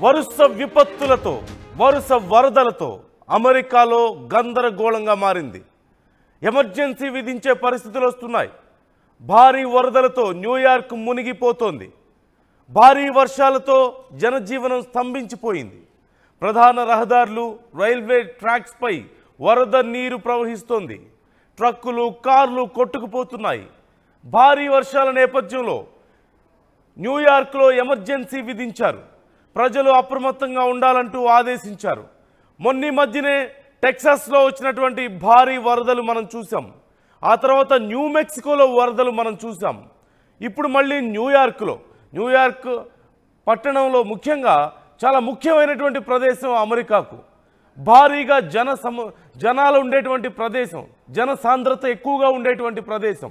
వరుస విపత్తులతో వరుస వరదలతో అమెరికాలో గందరగోళంగా మారింది. ఎమర్జెన్సీ విధించే పరిస్థితులు వస్తున్నాయి. భారీ వరదలతో న్యూయార్క్ మునిగిపోతోంది. భారీ వర్షాలతో జనజీవనం స్తంభించిపోయింది. ప్రధాన రహదారులు, రైల్వే ట్రాక్స్ పై వరద నీరు ప్రవహిస్తోంది. ట్రక్కులు, కార్లు కొట్టుకుపోతున్నాయి. భారీ వర్షాల నేపథ్యంలో న్యూయార్క్లో ఎమర్జెన్సీ విధించారు. ప్రజలు అప్రమత్తంగా ఉండాలంటూ ఆదేశించారు. మొన్న మధ్యనే టెక్సాస్లో వచ్చినటువంటి భారీ వరదలు మనం చూసాం. ఆ తర్వాత న్యూ మెక్సికోలో వరదలు మనం చూసాం. ఇప్పుడు మళ్ళీ న్యూయార్క్ పట్టణంలో ముఖ్యంగా చాలా ముఖ్యమైనటువంటి ప్రదేశం అమెరికాకు. భారీగా జనాలు ఉండేటువంటి ప్రదేశం, జనసాంద్రత ఎక్కువగా ఉండేటువంటి ప్రదేశం.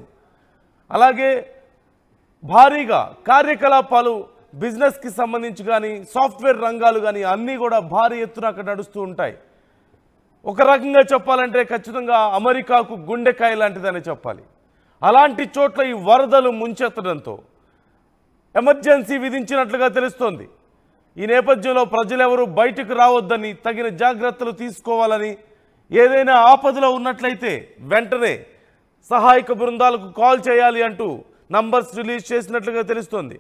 అలాగే భారీగా కార్యకలాపాలు, బిజినెస్కి సంబంధించి కానీ, సాఫ్ట్వేర్ రంగాలు కానీ అన్నీ కూడా భారీ ఎత్తున అక్కడ నడుస్తూ ఉంటాయి. ఒక రకంగా చెప్పాలంటే ఖచ్చితంగా అమెరికాకు గుండెకాయ లాంటిదని చెప్పాలి. అలాంటి చోట్ల ఈ వరదలు ముంచెత్తడంతో ఎమర్జెన్సీ విధించినట్లుగా తెలుస్తోంది. ఈ నేపథ్యంలో ప్రజలెవరూ బయటకు రావద్దని, తగిన జాగ్రత్తలు తీసుకోవాలని, ఏదైనా ఆపదలో ఉన్నట్లయితే వెంటనే సహాయక బృందాలకు కాల్ చేయాలి అంటూ నంబర్స్ రిలీజ్ చేసినట్లుగా తెలుస్తోంది.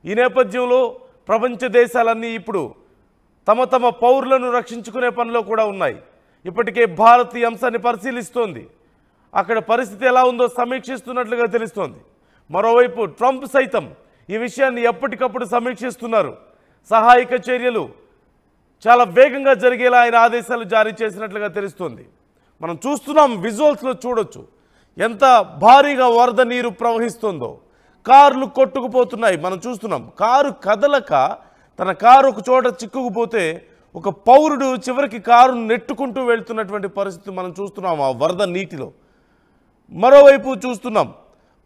ఈ నేపథ్యంలో ప్రపంచ దేశాలన్నీ ఇప్పుడు తమ పౌరులను రక్షించుకునే పనిలో కూడా ఉన్నాయి. ఇప్పటికే భారత్ ఈ అంశాన్ని పరిశీలిస్తోంది. అక్కడ పరిస్థితి ఎలా ఉందో సమీక్షిస్తున్నట్లుగా తెలుస్తోంది. మరోవైపు ట్రంప్ సైతం ఈ విషయాన్ని ఎప్పటికప్పుడు సమీక్షిస్తున్నారు. సహాయక చర్యలు చాలా వేగంగా జరిగేలా ఆయన ఆదేశాలు జారీ చేసినట్లుగా తెలుస్తోంది. మనం చూస్తున్నాం, విజువల్స్లో చూడొచ్చు ఎంత భారీగా వరద నీరు ప్రవహిస్తుందో. కార్లు కొట్టుకుపోతున్నాయి. మనం చూస్తున్నాం, కారు కదలక తన కారు ఒక చోట చిక్కుకుపోతే ఒక పౌరుడు చివరికి కారును నెట్టుకుంటూ వెళ్తున్నటువంటి పరిస్థితి మనం చూస్తున్నాం ఆ వరద నీటిలో. మరోవైపు చూస్తున్నాం,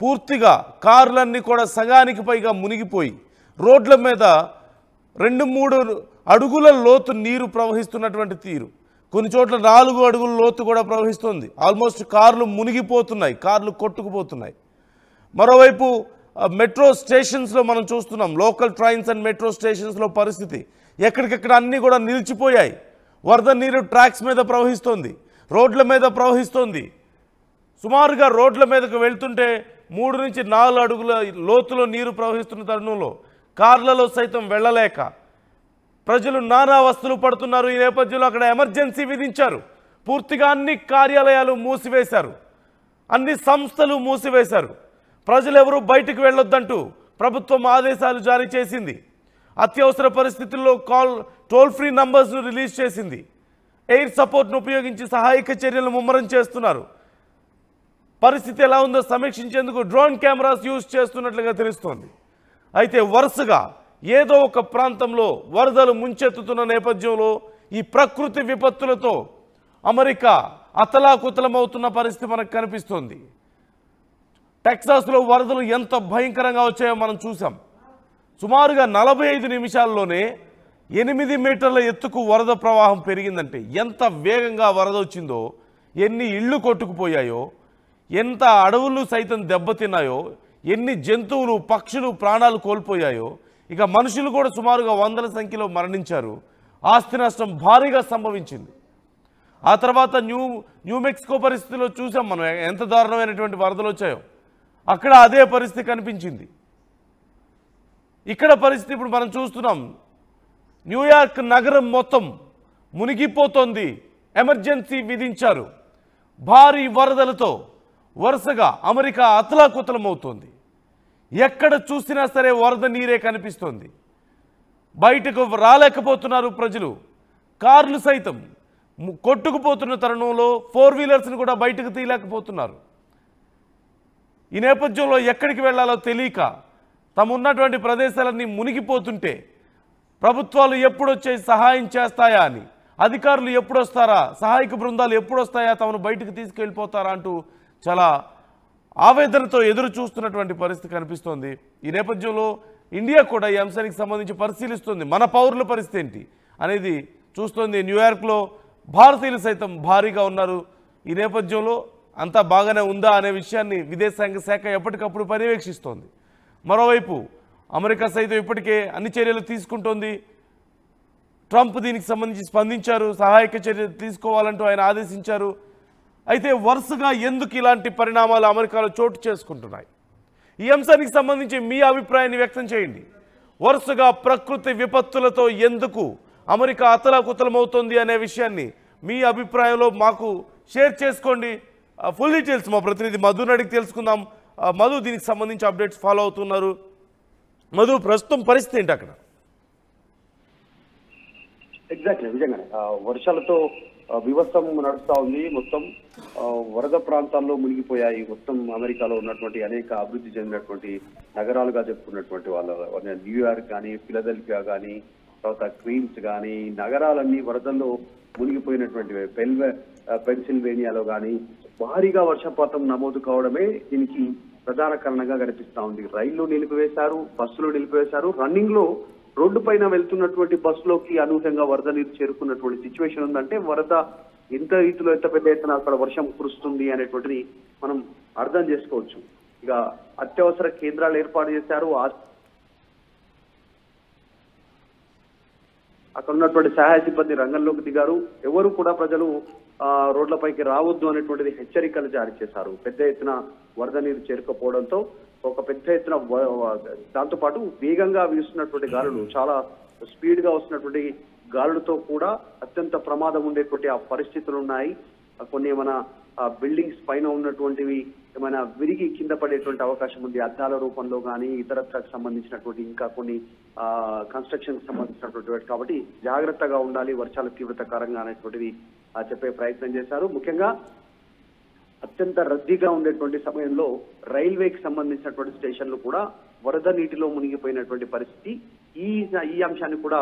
పూర్తిగా కార్లన్నీ కూడా సగానికి పైగా మునిగిపోయి రోడ్ల మీద 2-3 అడుగుల లోతు నీరు ప్రవహిస్తున్నటువంటి తీరు. కొన్ని చోట్ల 4 అడుగుల లోతు కూడా ప్రవహిస్తుంది. ఆల్మోస్ట్ కార్లు మునిగిపోతున్నాయి, కార్లు కొట్టుకుపోతున్నాయి. మరోవైపు మెట్రో స్టేషన్స్లో మనం చూస్తున్నాం, లోకల్ ట్రైన్స్ అండ్ మెట్రో స్టేషన్స్లో పరిస్థితి ఎక్కడికెక్కడ అన్నీ కూడా నిలిచిపోయాయి. వరద నీరు ట్రాక్స్ మీద ప్రవహిస్తోంది, రోడ్ల మీద ప్రవహిస్తోంది. సుమారుగా రోడ్ల మీదకు వెళ్తుంటే 3 నుంచి 4 అడుగుల లోతులో నీరు ప్రవహిస్తున్న తరుణంలో కార్లలో సైతం వెళ్ళలేక ప్రజలు నానా అవస్థలు పడుతున్నారు. ఈ నేపథ్యంలో అక్కడ ఎమర్జెన్సీ విధించారు. పూర్తిగా అన్ని కార్యాలయాలు మూసివేశారు, అన్ని సంస్థలు మూసివేశారు. ప్రజలు ఎవరూ బయటకు వెళ్ళొద్దంటూ ప్రభుత్వం ఆదేశాలు జారీ చేసింది. అత్యవసర పరిస్థితుల్లో టోల్ ఫ్రీ నంబర్స్ను రిలీజ్ చేసింది. ఎయిర్ సపోర్ట్ను ఉపయోగించి సహాయక చర్యలు ముమ్మరం చేస్తున్నారు. పరిస్థితి ఎలా ఉందో సమీక్షించేందుకు డ్రోన్ కెమెరాస్ యూజ్ చేస్తున్నట్లుగా తెలుస్తోంది. అయితే వరుసగా ఏదో ఒక ప్రాంతంలో వరదలు ముంచెత్తుతున్న నేపథ్యంలో ఈ ప్రకృతి విపత్తులతో అమెరికా అతలాకుతలమవుతున్న పరిస్థితి మనకు కనిపిస్తోంది. టెక్సాస్లో వరదలు ఎంత భయంకరంగా వచ్చాయో మనం చూసాం. సుమారుగా 45 నిమిషాల్లోనే 8 మీటర్ల ఎత్తుకు వరద ప్రవాహం పెరిగిందంటే ఎంత వేగంగా వరద వచ్చిందో, ఎన్ని ఇళ్ళు కొట్టుకుపోయాయో, ఎంత అడవులు సైతం దెబ్బతిన్నాయో, ఎన్ని జంతువులు, పక్షులు ప్రాణాలు కోల్పోయాయో, ఇక మనుషులు కూడా సుమారుగా 100ల సంఖ్యలో మరణించారు. ఆస్తి నష్టం భారీగా సంభవించింది. ఆ తర్వాత న్యూ మెక్సికో పరిస్థితిలో చూసాం మనం ఎంత దారుణమైనటువంటి వరదలు వచ్చాయో. అక్కడ అదే పరిస్థితి కనిపించింది. ఇక్కడ పరిస్థితి ఇప్పుడు మనం చూస్తున్నాం. న్యూయార్క్ నగరం మొత్తం మునిగిపోతోంది. ఎమర్జెన్సీ విధించారు. భారీ వరదలతో వరుసగా అమెరికా అతలాకుతలమవుతోంది. ఎక్కడ చూసినా సరే వరద నీరే కనిపిస్తోంది. బయటకు రాలేకపోతున్నారు ప్రజలు. కార్లు సైతం కొట్టుకుపోతున్న తరుణంలో 4 వీలర్స్ని కూడా బయటకు తీయలేకపోతున్నారు. ఈ నేపథ్యంలో ఎక్కడికి వెళ్లాలో తెలియక ఉన్నటువంటి ప్రదేశాలన్నీ మునిగిపోతుంటే ప్రభుత్వాలు ఎప్పుడొచ్చే సహాయం చేస్తాయా అని, అధికారులు ఎప్పుడొస్తారా, సహాయక బృందాలు ఎప్పుడొస్తాయా, తమను బయటకు తీసుకెళ్ళిపోతారా అంటూ చాలా ఆవేదనతో ఎదురు చూస్తున్నటువంటి పరిస్థితి కనిపిస్తోంది. ఈ నేపథ్యంలో ఇండియా కూడా ఈ అంశానికి సంబంధించి పరిశీలిస్తుంది. మన పౌరుల పరిస్థితి ఏంటి అనేది చూస్తోంది. న్యూయార్క్లో భారతీయులు సైతం భారీగా ఉన్నారు. ఈ నేపథ్యంలో అంతా బాగానే ఉందా అనే విషయాన్ని విదేశాంగ శాఖ ఎప్పటికప్పుడు పర్యవేక్షిస్తోంది. మరోవైపు అమెరికా సైతం ఇప్పటికే అన్ని చర్యలు తీసుకుంటోంది. ట్రంప్ దీనికి సంబంధించి స్పందించారు, సహాయక చర్యలు తీసుకోవాలంటూ ఆయన ఆదేశించారు. అయితే వరుసగా ఎందుకు ఇలాంటి పరిణామాలు అమెరికాలో చోటు చేసుకుంటున్నాయి? ఈ అంశానికి సంబంధించి మీ అభిప్రాయాన్ని వ్యక్తం చేయండి. వరుసగా ప్రకృతి విపత్తులతో ఎందుకు అమెరికా అతలాకుతలమవుతోంది అనే విషయాన్ని మీ అభిప్రాయంలో మాకు షేర్ చేసుకోండి. ఫుల్ డీటెయిల్స్ మా ప్రతినిధి మధుని అడిగి తెలుసుకుందాం. మధు, దీనికి సంబంధించి అప్డేట్స్ ఫాలో అవుతున్నారు. మధు, ప్రస్తుతం పరిస్థితి ఏంటి అక్కడ? ఎగ్జాక్ట్లీ, నిజంగానే వర్షాలతో వివత్సం నడుస్తా ఉంది. మొత్తం వరద ప్రాంతాల్లో మునిగిపోయాయి. మొత్తం అమెరికాలో ఉన్నటువంటి అనేక అభివృద్ధి చెందినటువంటి నగరాలుగా చెప్పుకున్నటువంటి వాళ్ళ న్యూయార్క్ కానీ, ఫిలదెల్ఫియా కానీ, తర్వాత క్వీన్స్ కానీ, నగరాలన్నీ వరదల్లో మునిగిపోయినటువంటివి. పెన్సిల్వేనియాలో కానీ భారీగా వర్షపాతం నమోదు కావడమే దీనికి ప్రధాన కారణంగా కనిపిస్తా ఉంది. రైళ్లు నిలిపివేశారు, బస్సులు నిలిపివేశారు. రన్నింగ్ లో రోడ్డు పైన వెళ్తున్నటువంటి బస్సులోకి అనూహ్యంగా వరద నీరు చేరుకున్నటువంటి సిచ్యువేషన్ ఉందంటే వరద ఎంత రీతిలో ఎంత పెద్ద ఎత్తున అక్కడ వర్షం కురుస్తుంది అనేటువంటిది మనం అర్థం చేసుకోవచ్చు. ఇక అత్యవసర కేంద్రాలు ఏర్పాటు చేశారు. అక్కడ ఉన్నటువంటి సహాయ సిబ్బంది రంగంలోకి దిగారు. ఎవరు కూడా ప్రజలు రోడ్లపైకి రావద్దు అనేటువంటిది హెచ్చరికలు జారీ చేశారు. పెద్ద ఎత్తున వరద నీరు చేరుకపోవడంతో ఒక పెద్ద ఎత్తున దాంతో పాటు వేగంగా వీస్తున్నటువంటి గాలులు, చాలా స్పీడ్ గా వస్తున్నటువంటి గాలులతో కూడా అత్యంత ప్రమాదం ఉండేటువంటి ఆ పరిస్థితులు ఉన్నాయి. కొన్ని ఏమైనా బిల్డింగ్స్ పైన ఉన్నటువంటివి ఏమైనా విరిగి కింద పడేటువంటి అవకాశం ఉంది. అద్దాల రూపంలో కానీ ఇతరత్రకు సంబంధించినటువంటి ఇంకా కొన్ని కన్స్ట్రక్షన్ కి సంబంధించినటువంటి, కాబట్టి జాగ్రత్తగా ఉండాలి, వర్షాల తీవ్రతకరంగా అనేటువంటిది చెప్పే ప్రయత్నం చేశారు. ముఖ్యంగా అత్యంత రద్దీగా ఉండేటువంటి సమయంలో రైల్వేకి సంబంధించినటువంటి స్టేషన్లు కూడా వరద నీటిలో మునిగిపోయినటువంటి పరిస్థితి. ఈ అంశాన్ని కూడా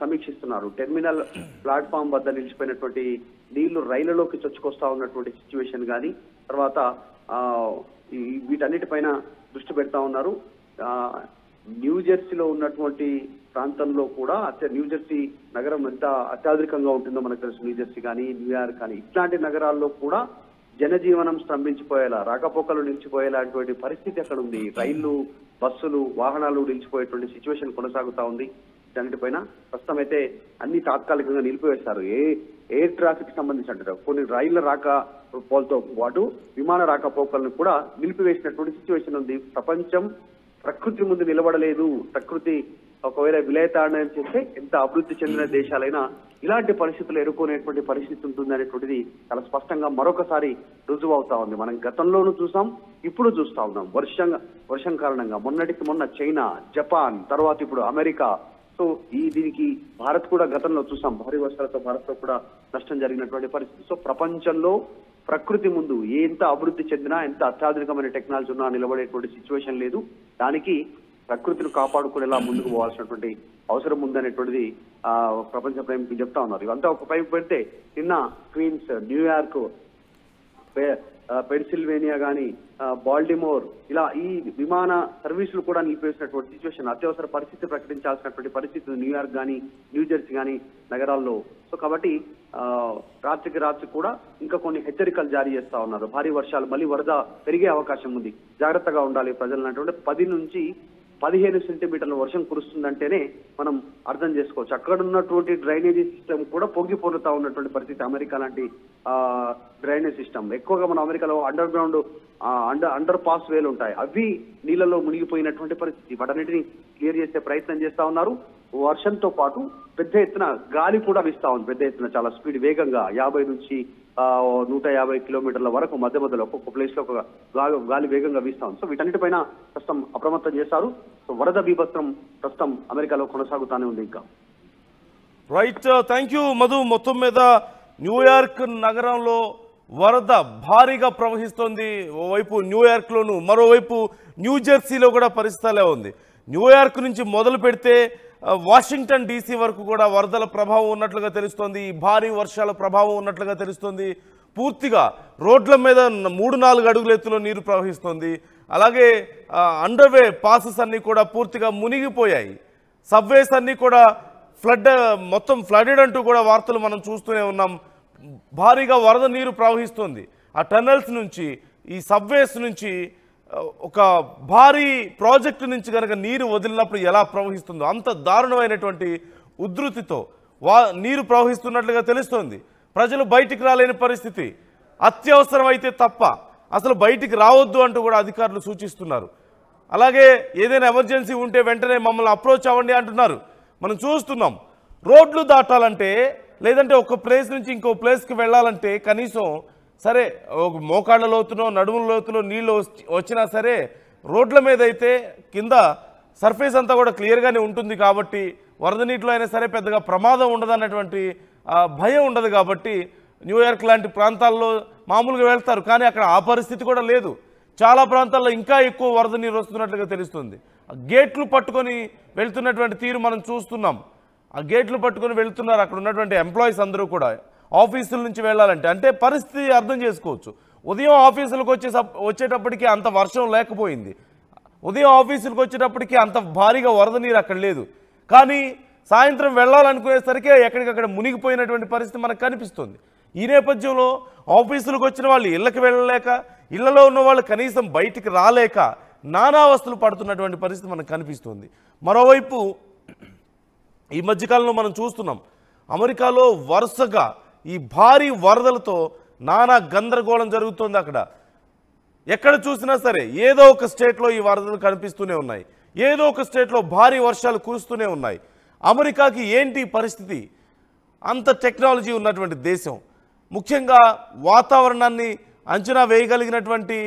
సమీక్షిస్తున్నారు. టెర్మినల్ ప్లాట్ఫామ్ వద్ద నిలిచిపోయినటువంటి నీళ్లు రైళ్లలోకి చొచ్చుకొస్తా ఉన్నటువంటి సిచ్యువేషన్ కానీ, తర్వాత వీటన్నిటిపైన దృష్టి పెడతా ఉన్నారు. న్యూజెర్సీలో ఉన్నటువంటి ప్రాంతంలో కూడా న్యూజెర్సీ నగరం ఎంత అత్యాధునికంగా ఉంటుందో మనకు తెలుసు. న్యూజెర్సీ కానీ, న్యూయార్క్ కానీ ఇట్లాంటి నగరాల్లో కూడా జనజీవనం స్తంభించిపోయేలా, రాకపోకలు నిలిచిపోయేలాంటి పరిస్థితి అక్కడ ఉంది. రైళ్లు, బస్సులు, వాహనాలు నిలిచిపోయేటువంటి సిచ్యువేషన్ కొనసాగుతా ఉంది. దానిపైన ప్రస్తుతం అయితే అన్ని తాత్కాలికంగా నిలిపివేశారు. ఎయిర్ ట్రాఫిక్ సంబంధించిన కొన్ని రైళ్ల రాకపోకలతో పాటు విమాన రాకపోకలను కూడా నిలిపివేసినటువంటి సిచ్యువేషన్ ఉంది. ప్రపంచం ప్రకృతి ముందు నిలబడలేదు. ప్రకృతి ఒకవేళ విలయతాండం చేస్తే ఎంత అభివృద్ధి చెందిన దేశాలైనా ఇలాంటి పరిస్థితులు ఎదుర్కొనేటువంటి పరిస్థితి ఉంటుంది అనేటువంటిది చాలా స్పష్టంగా మరొకసారి రుజువు అవుతా ఉంది. మనం గతంలోనూ చూసాం, ఇప్పుడు చూస్తా ఉన్నాం. వర్షం కారణంగా మొన్నటికి మొన్న చైనా, జపాన్, తర్వాత ఇప్పుడు అమెరికా. సో దీనికి భారత్ కూడా గతంలో చూసాం, భారీ వర్షాలతో భారత్ లో కూడా నష్టం జరిగినటువంటి పరిస్థితి. సో ప్రపంచంలో ప్రకృతి ముందు ఎంత అభివృద్ధి చెందినా, ఎంత అత్యాధునికమైన టెక్నాలజీ ఉన్నా నిలబడేటువంటి సిచ్యువేషన్ లేదు. దానికి ప్రకృతిని కాపాడుకునేలా ముందుకు పోవాల్సినటువంటి అవసరం ఉందనేటువంటిది ప్రపంచ ప్రేమికులు చెప్తా ఉన్నారు. ఇవంతా ఒక పైపు పెడితే నిన్న క్వీన్స్, న్యూయార్క్, పెన్సిల్వేనియా కానీ, బాల్టిమోర్ ఇలా ఈ విమాన సర్వీసులు కూడా నిలిపేసినటువంటి సిచ్యువేషన్, అత్యవసర పరిస్థితి ప్రకటించాల్సినటువంటి పరిస్థితి న్యూయార్క్ కానీ, న్యూజెర్సీ కానీ నగరాల్లో. సో కాబట్టి రాత్రికి రాత్రి కూడా ఇంకా కొన్ని హెచ్చరికలు జారీ చేస్తా ఉన్నారు. భారీ వర్షాలు, మళ్ళీ వరద పెరిగే అవకాశం ఉంది, జాగ్రత్తగా ఉండాలి ప్రజలు అన్నటువంటి 10 నుంచి 15 సెంటీమీటర్ల వర్షం కురుస్తుందంటేనే మనం అర్థం చేసుకోవచ్చు. అక్కడ ఉన్నటువంటి డ్రైనేజీ సిస్టమ్ కూడా పొంగిపోతా ఉన్నటువంటి పరిస్థితి. అమెరికా లాంటి డ్రైనేజ్ సిస్టమ్ ఎక్కువగా మన అమెరికాలో అండర్ గ్రౌండ్ అండర్ పాస్ వేలు ఉంటాయి, అవి నీళ్ళలో మునిగిపోయినటువంటి పరిస్థితి. వాటన్నిటిని క్లియర్ చేసే ప్రయత్నం చేస్తా ఉన్నారు. వర్షంతో పాటు పెద్ద ఎత్తున గాలి కూడా వీస్తా ఉంది. పెద్ద ఎత్తున చాలా స్పీడ్, వేగంగా 50 నుంచి 150 కిలోమీటర్ల వరకు మధ్య మధ్యలో ఒక్కొక్క ప్లేస్ లో ఒక గాలి వేగంగా వీస్తా ఉంది. సో వీటన్నిటిపైన ప్రస్తుతం అప్రమత్తం చేశారు. సో వరద బీభత్సం ప్రస్తుతం అమెరికాలో కొనసాగుతానే ఉంది. ఇంకా రైట్, థ్యాంక్ యూ మధు. మొత్తం మీద న్యూయార్క్ నగరంలో వరద భారీగా ప్రవహిస్తోంది. ఓవైపు న్యూయార్క్లోను, మరోవైపు న్యూజెర్సీలో కూడా పరిస్థితి ఉంది. న్యూయార్క్ నుంచి మొదలు పెడితే వాషింగ్టన్ డీసీ వరకు కూడా వరదల ప్రభావం ఉన్నట్లుగా తెలుస్తోంది. భారీ వర్షాల ప్రభావం ఉన్నట్లుగా తెలుస్తోంది. పూర్తిగా రోడ్ల మీద 3-4 అడుగుల ఎత్తులో నీరు ప్రవహిస్తోంది. అలాగే అండర్వే పాసెస్ అన్నీ కూడా పూర్తిగా మునిగిపోయాయి. సబ్వేస్ అన్నీ కూడా మొత్తం ఫ్లడెడ్ అంటూ కూడా వార్తలు మనం చూస్తూనే ఉన్నాం. భారీగా వరద నీరు ప్రవహిస్తోంది. ఆ టన్నెల్స్ నుంచి, ఈ సబ్వేస్ నుంచి, ఒక భారీ ప్రాజెక్టు నుంచి కనుక నీరు వదిలినప్పుడు ఎలా ప్రవహిస్తుందో అంత దారుణమైనటువంటి ఉధృతితో నీరు ప్రవహిస్తున్నట్లుగా తెలుస్తోంది. ప్రజలు బయటికి రాలేని పరిస్థితి, అత్యవసరమైతే తప్ప అసలు బయటికి రావద్దు అంటూ కూడా అధికారులు సూచిస్తున్నారు. అలాగే ఏదైనా ఎమర్జెన్సీ ఉంటే వెంటనే మమ్మల్ని అప్రోచ్ అవ్వండి అంటున్నారు. మనం చూస్తున్నాం, రోడ్లు దాటాలంటే లేదంటే ఒక ప్లేస్ నుంచి ఇంకో ప్లేస్కి వెళ్ళాలంటే కనీసం సరే ఒక మోకాళ్ళ లోతులో నడుముల లోతులో నీళ్ళు వచ్చినా సరే రోడ్ల మీద అయితే కింద సర్ఫేస్ అంతా కూడా క్లియర్గానే ఉంటుంది కాబట్టి వరద నీటిలో అయినా సరే పెద్దగా ప్రమాదం ఉండదన్నటువంటి భయం ఉండదు. కాబట్టి న్యూయార్క్ లాంటి ప్రాంతాల్లో మామూలుగా వెళ్తారు, కానీ అక్కడ ఆ పరిస్థితి కూడా లేదు. చాలా ప్రాంతాల్లో ఇంకా ఎక్కువ వరద నీరు వస్తున్నట్లుగా తెలుస్తుంది. గేట్లు పట్టుకొని వెళ్తున్నటువంటి తీరు మనం చూస్తున్నాం. ఆ గేట్లు పట్టుకొని వెళ్తున్నారు అక్కడ ఉన్నటువంటి ఎంప్లాయీస్ అందరూ కూడా ఆఫీసుల నుంచి వెళ్ళాలంటే. అంటే పరిస్థితి అర్థం చేసుకోవచ్చు. ఉదయం ఆఫీసులకు వచ్చేటప్పటికి అంత వర్షం లేకపోయింది, ఉదయం ఆఫీసులకు వచ్చేటప్పటికి అంత భారీగా వరద నీరు అక్కడ లేదు. కానీ సాయంత్రం వెళ్ళాలనుకునేసరికి ఎక్కడికక్కడ మునిగిపోయినటువంటి పరిస్థితి మనకు కనిపిస్తుంది. ఈ నేపథ్యంలో ఆఫీసులకు వచ్చిన వాళ్ళు ఇళ్ళకి వెళ్ళలేక, ఇళ్లలో ఉన్న వాళ్ళు కనీసం బయటికి రాలేక నానావస్థలు పడుతున్నటువంటి పరిస్థితి మనకు కనిపిస్తుంది. మరోవైపు ఈ మధ్యకాలంలో మనం చూస్తున్నాం, అమెరికాలో వరుసగా ఈ భారీ వరదలతో నానా గందరగోళం జరుగుతోంది. అక్కడ ఎక్కడ చూసినా సరే ఏదో ఒక స్టేట్లో ఈ వరదలు కనిపిస్తూనే ఉన్నాయి, ఏదో ఒక స్టేట్లో భారీ వర్షాలు కురుస్తూనే ఉన్నాయి. అమెరికాకి ఏంటి పరిస్థితి? అంత టెక్నాలజీ ఉన్నటువంటి దేశం, ముఖ్యంగా వాతావరణాన్ని అంచనా వేయగలిగినటువంటి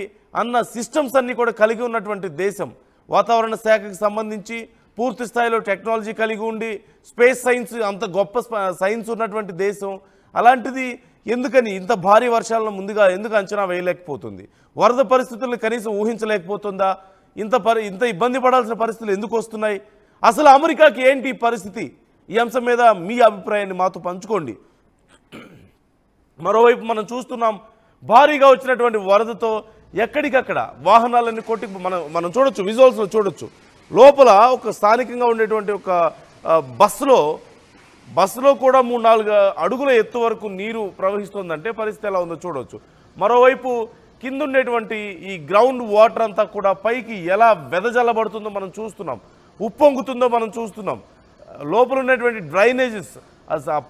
సిస్టమ్స్ అన్నీ కూడా కలిగి ఉన్నటువంటి దేశం, వాతావరణ శాఖకు సంబంధించి పూర్తి స్థాయిలో టెక్నాలజీ కలిగి ఉండి స్పేస్ సైన్స్ అంత గొప్ప సైన్స్ ఉన్నటువంటి దేశం. అలాంటిది ఎందుకని ఇంత భారీ వర్షాలను ముందుగా ఎందుకు అంచనా వేయలేకపోతుంది? వరద పరిస్థితులను కనీసం ఊహించలేకపోతుందా? ఇంత ఇబ్బంది పడాల్సిన పరిస్థితులు ఎందుకు వస్తున్నాయి? అసలు అమెరికాకి ఏంటి పరిస్థితి? ఈ అంశం మీద మీ అభిప్రాయాన్ని మాతో పంచుకోండి. మరోవైపు మనం చూస్తున్నాం, భారీగా వచ్చినటువంటి వరదతో ఎక్కడికక్కడ వాహనాలన్నీ కొట్టి మనం చూడొచ్చు, విజువల్స్లో చూడొచ్చు. లోపల ఒక స్థానికంగా ఉండేటువంటి ఒక బస్సులో కూడా 3-4 అడుగుల ఎత్తు వరకు నీరు ప్రవహిస్తుందంటే పరిస్థితి ఎలా ఉందో చూడవచ్చు. మరోవైపు కింద ఉండేటువంటి ఈ గ్రౌండ్ వాటర్ అంతా కూడా పైకి ఎలా వెదజల్లబడుతుందో మనం చూస్తున్నాం, ఉప్పొంగుతుందో మనం చూస్తున్నాం. లోపల ఉన్నటువంటి డ్రైనేజెస్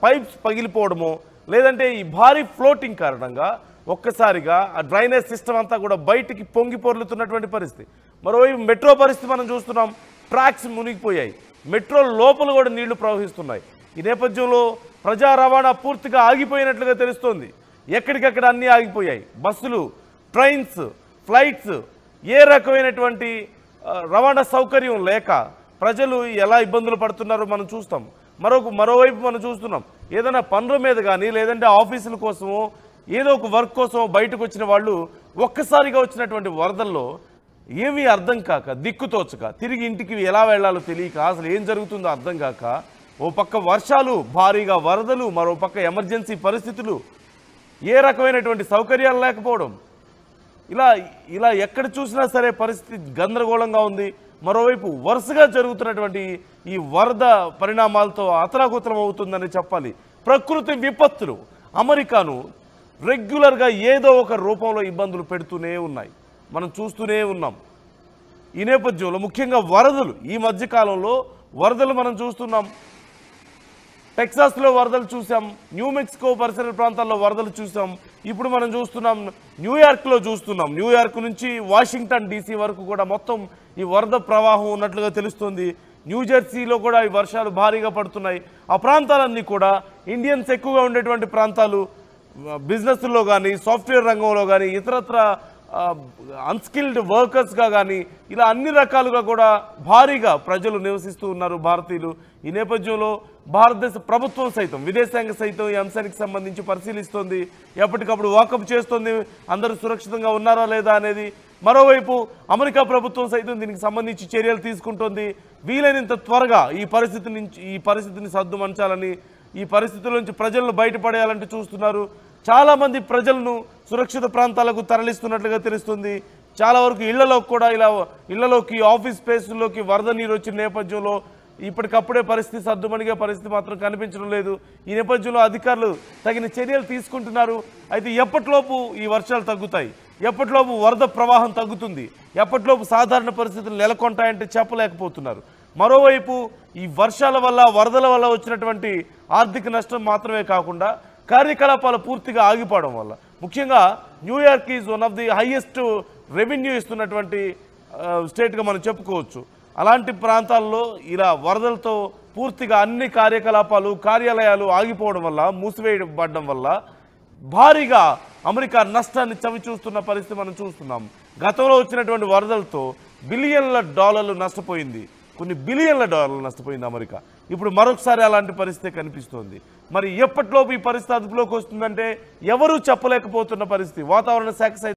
పైప్స్ పగిలిపోవడము, లేదంటే ఈ భారీ ఫ్లోటింగ్ కారణంగా ఒక్కసారిగా ఆ డ్రైనేజ్ సిస్టమ్ అంతా కూడా బయటికి పొంగి పొర్లుతున్నటువంటి పరిస్థితి. మరోవైపు మెట్రో పరిస్థితి మనం చూస్తున్నాం, ట్రాక్స్ మునిగిపోయాయి, మెట్రో లోపల కూడా నీళ్లు ప్రవహిస్తున్నాయి. ఈ నేపథ్యంలో ప్రజా రవాణా పూర్తిగా ఆగిపోయినట్లుగా తెలుస్తోంది. ఎక్కడికక్కడ అన్నీ ఆగిపోయాయి, బస్సులు, ట్రైన్స్, ఫ్లైట్స్, ఏ రకమైనటువంటి రవాణా సౌకర్యం లేక ప్రజలు ఎలా ఇబ్బందులు పడుతున్నారో మనం చూస్తాం. మరోవైపు మనం చూస్తున్నాం, ఏదైనా పనుల మీద కానీ లేదంటే ఆఫీసుల కోసమో ఏదో ఒక వర్క్ కోసం బయటకు వచ్చిన వాళ్ళు ఒక్కసారిగా వచ్చినటువంటి వరదల్లో ఏమీ అర్థం కాక, దిక్కుతోచక, తిరిగి ఇంటికి ఎలా వెళ్లాలో తెలియక, అసలు ఏం జరుగుతుందో అర్థం కాక, ఓ పక్క వర్షాలు, భారీగా వరదలు, మరో పక్క ఎమర్జెన్సీ పరిస్థితులు, ఏ రకమైనటువంటి సౌకర్యాలు లేకపోవడం, ఇలా ఎక్కడ చూసినా సరే పరిస్థితి గందరగోళంగా ఉంది. మరోవైపు వరుసగా జరుగుతున్నటువంటి ఈ వరద పరిణామాలతో అతలాకుతలం అవుతుందని చెప్పాలి. ప్రకృతి విపత్తులు అమెరికాను రెగ్యులర్గా ఏదో ఒక రూపంలో ఇబ్బందులు పెడుతూనే ఉన్నాయి, మనం చూస్తూనే ఉన్నాం. ఈ నేపథ్యంలో ముఖ్యంగా వరదలు, ఈ మధ్యకాలంలో వరదలు మనం చూస్తున్నాం. టెక్సాస్లో వరదలు చూసాం, న్యూ మెక్సికో పరిసర ప్రాంతాల్లో వరదలు చూసాం, ఇప్పుడు మనం చూస్తున్నాం న్యూయార్క్లో చూస్తున్నాం. న్యూయార్క్ నుంచి వాషింగ్టన్ DC వరకు కూడా మొత్తం ఈ వరద ప్రవాహం ఉన్నట్లుగా తెలుస్తుంది. న్యూజెర్సీలో కూడా ఈ వర్షాలు భారీగా పడుతున్నాయి. ఆ ప్రాంతాలన్నీ కూడా ఇండియన్స్ ఎక్కువగా ఉండేటువంటి ప్రాంతాలు. బిజినెస్లో కానీ, సాఫ్ట్వేర్ రంగంలో కానీ, ఇతరత్ర అన్స్కిల్డ్ వర్కర్స్గా కానీ ఇలా అన్ని రకాలుగా కూడా భారీగా ప్రజలు నివసిస్తూ ఉన్నారు భారతీయులు. ఈ నేపథ్యంలో భారతదేశ ప్రభుత్వం సైతం, విదేశాంగ సైతం ఈ అంశానికి సంబంధించి పరిశీలిస్తోంది, ఎప్పటికప్పుడు వాకప్ చేస్తోంది, అందరూ సురక్షితంగా ఉన్నారా లేదా అనేది. మరోవైపు అమెరికా ప్రభుత్వం సైతం దీనికి సంబంధించి చర్యలు తీసుకుంటోంది. వీలైనంత త్వరగా ఈ పరిస్థితిని సద్దుమణచాలని, ఈ పరిస్థితుల నుంచి ప్రజలను బయటపడేయాలంటూ చూస్తున్నారు. చాలామంది ప్రజలను సురక్షిత ప్రాంతాలకు తరలిస్తున్నట్లుగా తెలుస్తుంది. చాలా వరకు ఇళ్లలోకి ఆఫీస్ స్పేస్లోకి వరద నీరు వచ్చిన నేపథ్యంలో ఇప్పటికప్పుడే పరిస్థితి సర్దుమణిగే పరిస్థితి మాత్రం కనిపించడం లేదు. ఈ నేపథ్యంలో అధికారులు తగిన చర్యలు తీసుకుంటున్నారు. అయితే ఎప్పటిలోపు ఈ వర్షాలు తగ్గుతాయి, ఎప్పటిలోపు వరద ప్రవాహం తగ్గుతుంది, ఎప్పటిలోపు సాధారణ పరిస్థితులు నెలకొంటాయంటే చెప్పలేకపోతున్నారు. మరోవైపు ఈ వర్షాల వల్ల వరదల వల్ల వచ్చినటువంటి ఆర్థిక నష్టం మాత్రమే కాకుండా కార్యకలాపాలు పూర్తిగా ఆగిపోవడం వల్ల, ముఖ్యంగా New York is one of the highest revenue ఇస్తున్నటువంటి స్టేట్గా మనం చెప్పుకోవచ్చు. అలాంటి ప్రాంతాల్లో ఇలా వరదలతో పూర్తిగా అన్ని కార్యకలాపాలు కార్యాలయాలు ఆగిపోవడం వల్ల, మూసివేయబడడం వల్ల భారీగా అమెరికా నష్టాన్ని చవిచూస్తున్న పరిస్థితి మనం చూస్తున్నాం. గతంలో వచ్చినటువంటి వరదలతో బిలియన్ల డాలర్లు నష్టపోయింది, కొన్ని బిలియన్ల డాలర్లు నష్టపోయింది అమెరికా. ఇప్పుడు మరొకసారి అలాంటి పరిస్థితి కనిపిస్తోంది. మరి ఎప్పటిలోపు ఈ పరిస్థితి అదుపులోకి వస్తుందంటే ఎవరూ చెప్పలేకపోతున్న పరిస్థితి. వాతావరణ శాఖ